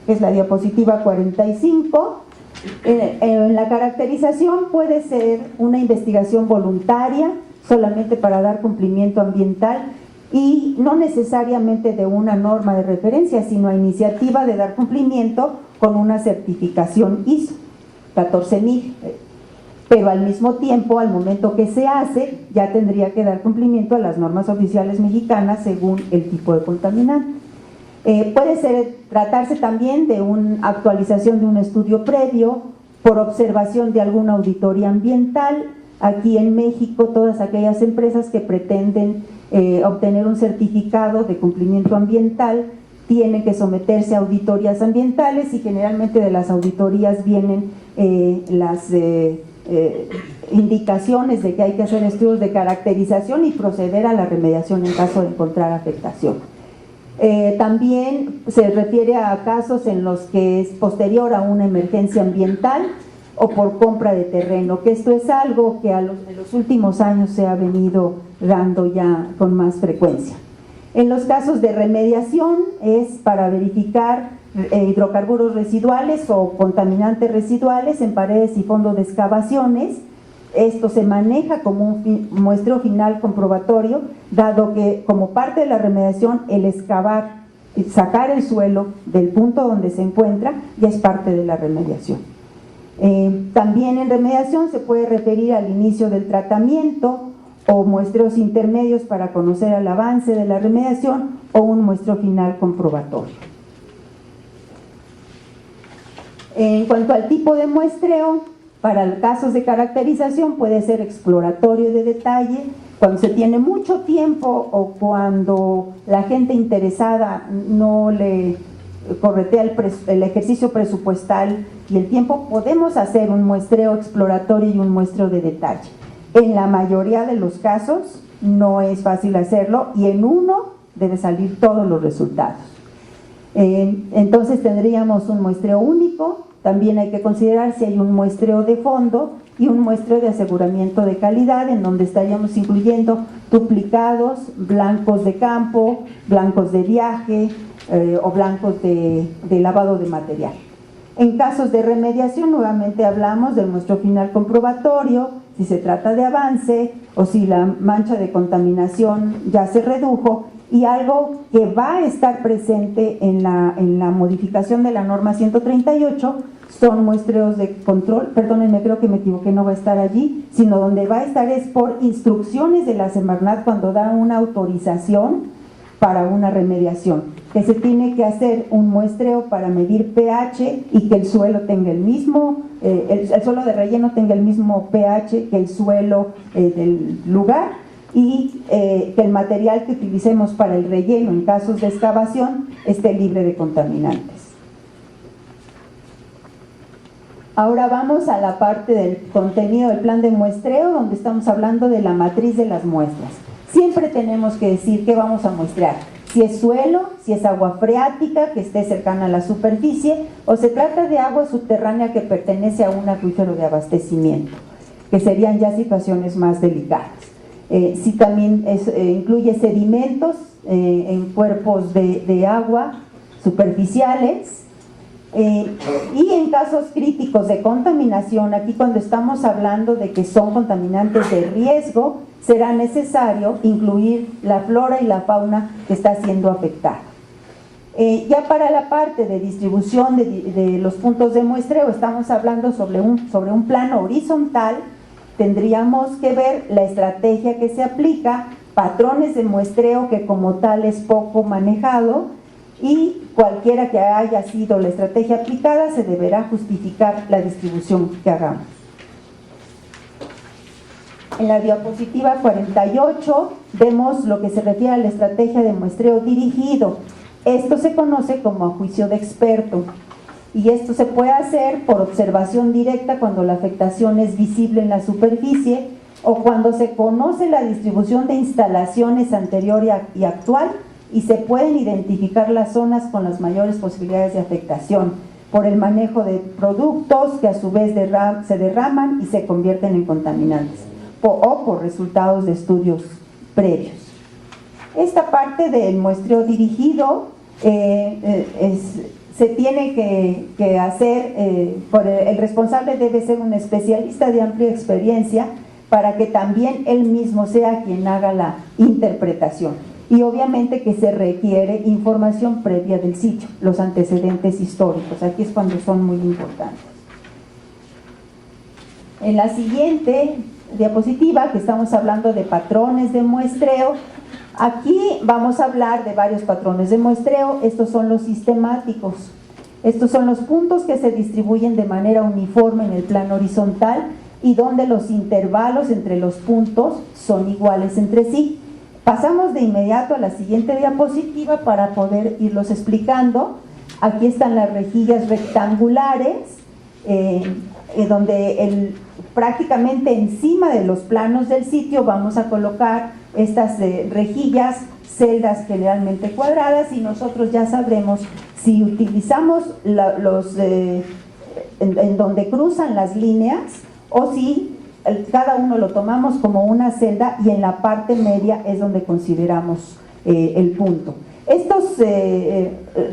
que es la diapositiva 45. En la caracterización puede ser una investigación voluntaria, solamente para dar cumplimiento ambiental, y no necesariamente de una norma de referencia, sino a iniciativa de dar cumplimiento con una certificación ISO 14000, pero al mismo tiempo, al momento que se hace, ya tendría que dar cumplimiento a las normas oficiales mexicanas según el tipo de contaminante. Puede tratarse también de una actualización de un estudio previo, por observación de alguna auditoría ambiental. Aquí en México, todas aquellas empresas que pretenden obtener un certificado de cumplimiento ambiental tienen que someterse a auditorías ambientales, y generalmente de las auditorías vienen las indicaciones de que hay que hacer estudios de caracterización y proceder a la remediación en caso de encontrar afectación. También se refiere a casos en los que es posterior a una emergencia ambiental o por compra de terreno, que esto es algo que en los últimos años se ha venido dando ya con más frecuencia. En los casos de remediación es para verificar hidrocarburos residuales o contaminantes residuales en paredes y fondo de excavaciones. Esto se maneja como un muestreo final comprobatorio, dado que como parte de la remediación el excavar, sacar el suelo del punto donde se encuentra, ya es parte de la remediación. También en remediación se puede referir al inicio del tratamiento o muestreos intermedios para conocer el avance de la remediación, o un muestreo final comprobatorio. En cuanto al tipo de muestreo, para casos de caracterización puede ser exploratorio de detalle, cuando se tiene mucho tiempo o cuando la gente interesada no le corretea el ejercicio presupuestal y el tiempo, podemos hacer un muestreo exploratorio y un muestreo de detalle. En la mayoría de los casos no es fácil hacerlo, y en uno debe salir todos los resultados. Entonces tendríamos un muestreo único. También hay que considerar si hay un muestreo de fondo y un muestreo de aseguramiento de calidad, en donde estaríamos incluyendo duplicados, blancos de campo, blancos de viaje o blancos de lavado de material. En casos de remediación, nuevamente hablamos del muestreo final comprobatorio, si se trata de avance o si la mancha de contaminación ya se redujo, y algo que va a estar presente en la modificación de la norma 138 son muestreos de control. Perdónenme, creo que me equivoqué, no va a estar allí, sino donde va a estar es por instrucciones de la Semarnat cuando da una autorización para una remediación, que se tiene que hacer un muestreo para medir pH y que el suelo tenga el mismo, el suelo de relleno tenga el mismo pH que el suelo del lugar, y que el material que utilicemos para el relleno en casos de excavación esté libre de contaminantes. Ahora vamos a la parte del contenido del plan de muestreo, donde estamos hablando de la matriz de las muestras. Siempre tenemos que decir qué vamos a muestrear: si es suelo, si es agua freática que esté cercana a la superficie, o se trata de agua subterránea que pertenece a un acuífero de abastecimiento, que serían ya situaciones más delicadas. Si también incluye sedimentos en cuerpos de agua superficiales, y en casos críticos de contaminación, aquí cuando estamos hablando de que son contaminantes de riesgo, será necesario incluir la flora y la fauna que está siendo afectada. Ya para la parte de distribución de los puntos de muestreo, estamos hablando sobre un plano horizontal. Tendríamos que ver la estrategia que se aplica, patrones de muestreo que como tal es poco manejado, y cualquiera que haya sido la estrategia aplicada se deberá justificar la distribución que hagamos. En la diapositiva 48 vemos lo que se refiere a la estrategia de muestreo dirigido. Esto se conoce como juicio de experto, y esto se puede hacer por observación directa cuando la afectación es visible en la superficie, o cuando se conoce la distribución de instalaciones anterior y actual, y se pueden identificar las zonas con las mayores posibilidades de afectación por el manejo de productos que a su vez se derraman y se convierten en contaminantes, o por resultados de estudios previos. Esta parte del muestreo dirigido se tiene que hacer, el responsable debe ser un especialista de amplia experiencia para que también él mismo sea quien haga la interpretación. Y obviamente que se requiere información previa del sitio, los antecedentes históricos, aquí es cuando son muy importantes. En la siguiente diapositiva, que estamos hablando de patrones de muestreo, aquí vamos a hablar de varios patrones de muestreo. Estos son los sistemáticos. Estos son los puntos que se distribuyen de manera uniforme en el plano horizontal y donde los intervalos entre los puntos son iguales entre sí. Pasamos de inmediato a la siguiente diapositiva para poder irlos explicando. Aquí están las rejillas rectangulares, donde prácticamente encima de los planos del sitio vamos a colocar estas rejillas, celdas generalmente cuadradas, y nosotros ya sabremos si utilizamos en donde cruzan las líneas o si cada uno lo tomamos como una celda y en la parte media es donde consideramos el punto. Estos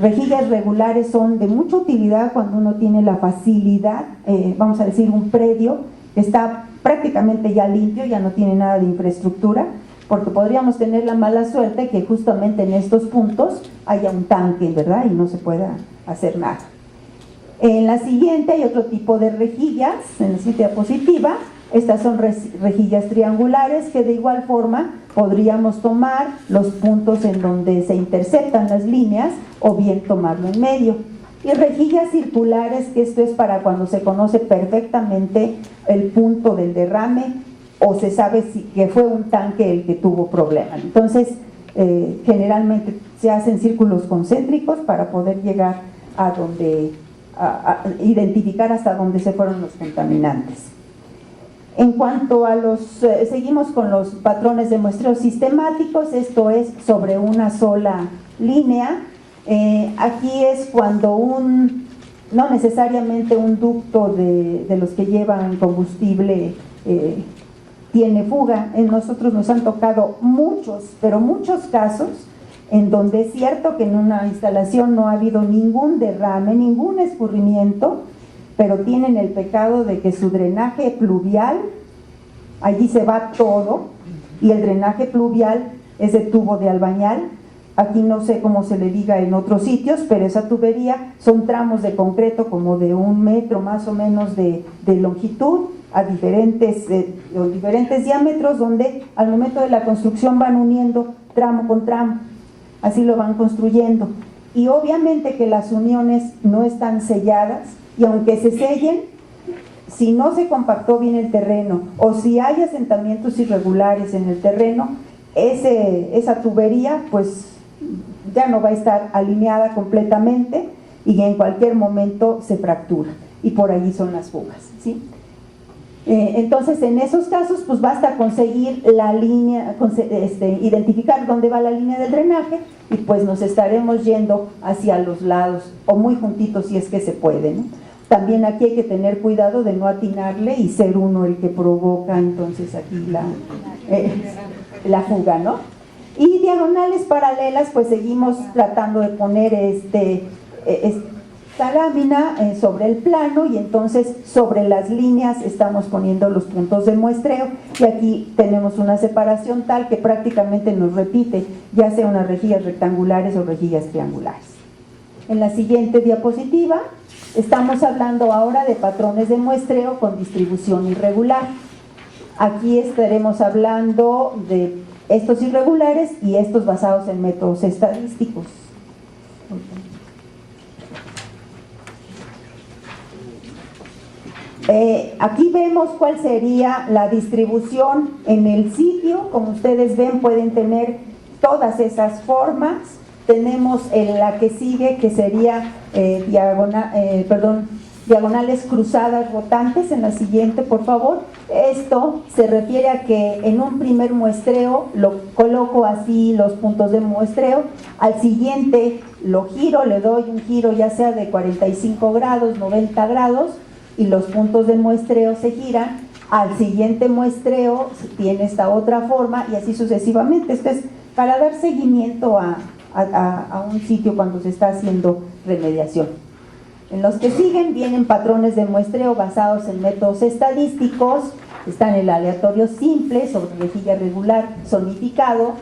rejillas regulares son de mucha utilidad cuando uno tiene la facilidad, vamos a decir un predio que está prácticamente ya limpio, ya no tiene nada de infraestructura, porque podríamos tener la mala suerte que justamente en estos puntos haya un tanque, ¿verdad? Y no se pueda hacer nada. En la siguiente hay otro tipo de rejillas, en la siguiente diapositiva. Estas son rejillas triangulares que de igual forma podríamos tomar los puntos en donde se interceptan las líneas o bien tomarlo en medio. Y rejillas circulares, que esto es para cuando se conoce perfectamente el punto del derrame o se sabe que fue un tanque el que tuvo problemas. Entonces, generalmente se hacen círculos concéntricos para poder llegar a donde, a identificar hasta dónde se fueron los contaminantes. En cuanto a seguimos con los patrones de muestreo sistemáticos, esto es sobre una sola línea. Aquí es cuando no necesariamente un ducto de los que llevan combustible tiene fuga. Nosotros nos han tocado muchos, pero muchos casos en donde es cierto que en una instalación no ha habido ningún derrame, ningún escurrimiento, pero tienen el pecado de que su drenaje pluvial, allí se va todo, y el drenaje pluvial es de tubo de albañal. Aquí no sé cómo se le diga en otros sitios, pero esa tubería son tramos de concreto como de 1 metro más o menos de longitud, a diferentes diámetros, donde al momento de la construcción van uniendo tramo con tramo, así lo van construyendo. Y obviamente que las uniones no están selladas, y aunque se sellen, si no se compactó bien el terreno o si hay asentamientos irregulares en el terreno, esa tubería pues ya no va a estar alineada completamente y en cualquier momento se fractura, y por allí son las fugas, ¿sí? Entonces en esos casos pues basta conseguir la línea, identificar dónde va la línea del drenaje, y pues nos estaremos yendo hacia los lados o muy juntitos si es que se puede, ¿no? También aquí hay que tener cuidado de no atinarle y ser uno el que provoca entonces aquí la fuga, ¿no? Y diagonales paralelas, pues seguimos tratando de poner esta lámina sobre el plano, y entonces sobre las líneas estamos poniendo los puntos de muestreo, y aquí tenemos una separación tal que prácticamente nos repite, ya sea unas rejillas rectangulares o rejillas triangulares. En la siguiente diapositiva estamos hablando ahora de patrones de muestreo con distribución irregular. Aquí estaremos hablando de estos irregulares y estos basados en métodos estadísticos. Aquí vemos cuál sería la distribución en el sitio. Como ustedes ven, pueden tener todas esas formas. Tenemos la que sigue, que sería diagonales cruzadas rotantes. En la siguiente, por favor. Esto se refiere a que en un primer muestreo lo coloco así los puntos de muestreo, al siguiente lo giro, le doy un giro ya sea de 45 grados, 90 grados, y los puntos de muestreo se giran. Al siguiente muestreo tiene esta otra forma, y así sucesivamente. Esto es para dar seguimiento a a un sitio cuando se está haciendo remediación. En los que siguen vienen patrones de muestreo basados en métodos estadísticos. Están el aleatorio simple sobre rejilla regular zonificado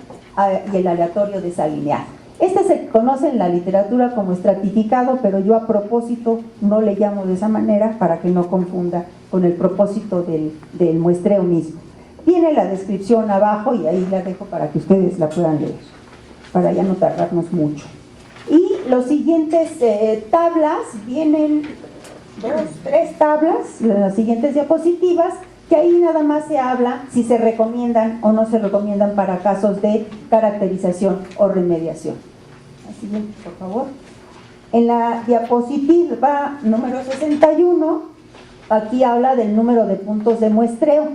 y el aleatorio desalineado. Este se conoce en la literatura como estratificado, pero yo a propósito no le llamo de esa manera para que no confunda con el propósito del muestreo mismo. Viene la descripción abajo y ahí la dejo para que ustedes la puedan leer, para ya no tardarnos mucho. Y los siguientes tablas, vienen 3 tablas, las siguientes diapositivas, que ahí nada más se habla si se recomiendan o no se recomiendan para casos de caracterización o remediación. La siguiente, por favor. En la diapositiva número 61, aquí habla del número de puntos de muestreo,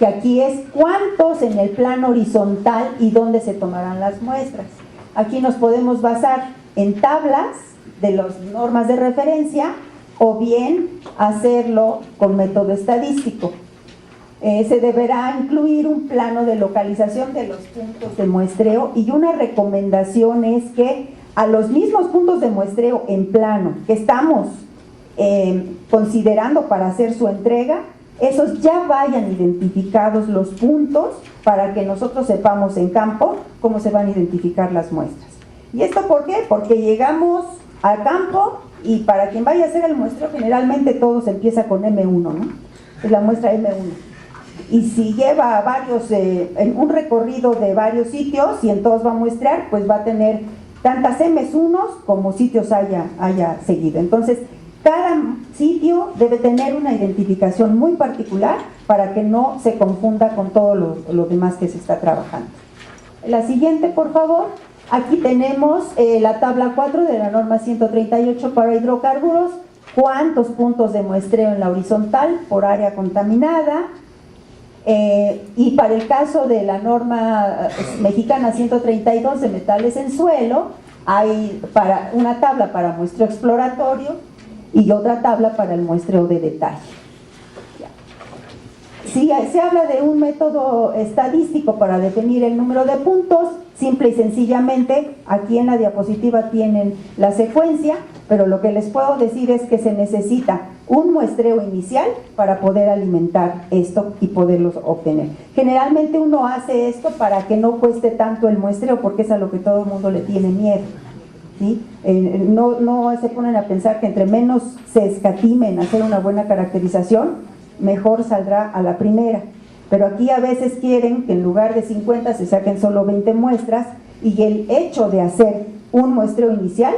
que aquí es cuántos en el plano horizontal y dónde se tomarán las muestras. Aquí nos podemos basar en tablas de las normas de referencia o bien hacerlo con método estadístico. Se deberá incluir un plano de localización de los puntos de muestreo y una recomendación es que a los mismos puntos de muestreo en plano que estamos considerando para hacer su entrega, esos ya vayan identificados los puntos para que nosotros sepamos en campo cómo se van a identificar las muestras. ¿Y esto por qué? Porque llegamos al campo y para quien vaya a hacer el muestreo generalmente todo se empieza con M1, ¿no? Es la muestra M1. Y si lleva varios, en un recorrido de varios sitios y en todos va a muestrear, pues va a tener tantas M1 como sitios haya seguido. Entonces, cada sitio debe tener una identificación muy particular para que no se confunda con todo lo demás que se está trabajando. La siguiente, por favor. Aquí tenemos la tabla 4 de la norma 138 para hidrocarburos. Cuántos puntos de muestreo en la horizontal por área contaminada. Y para el caso de la norma mexicana 132 de metales en suelo, hay una tabla para muestreo exploratorio y otra tabla para el muestreo de detalle. Si se habla de un método estadístico para definir el número de puntos, simple y sencillamente, aquí en la diapositiva tienen la secuencia, pero lo que les puedo decir es que se necesita un muestreo inicial para poder alimentar esto y poderlos obtener. Generalmente uno hace esto para que no cueste tanto el muestreo, porque es a lo que todo el mundo le tiene miedo, ¿sí? No se ponen a pensar que entre menos se escatime en hacer una buena caracterización, mejor saldrá a la primera. Pero aquí a veces quieren que en lugar de 50 se saquen solo 20 muestras y el hecho de hacer un muestreo inicial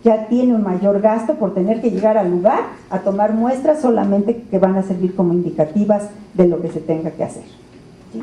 ya tiene un mayor gasto por tener que llegar al lugar a tomar muestras solamente que van a servir como indicativas de lo que se tenga que hacer, ¿sí?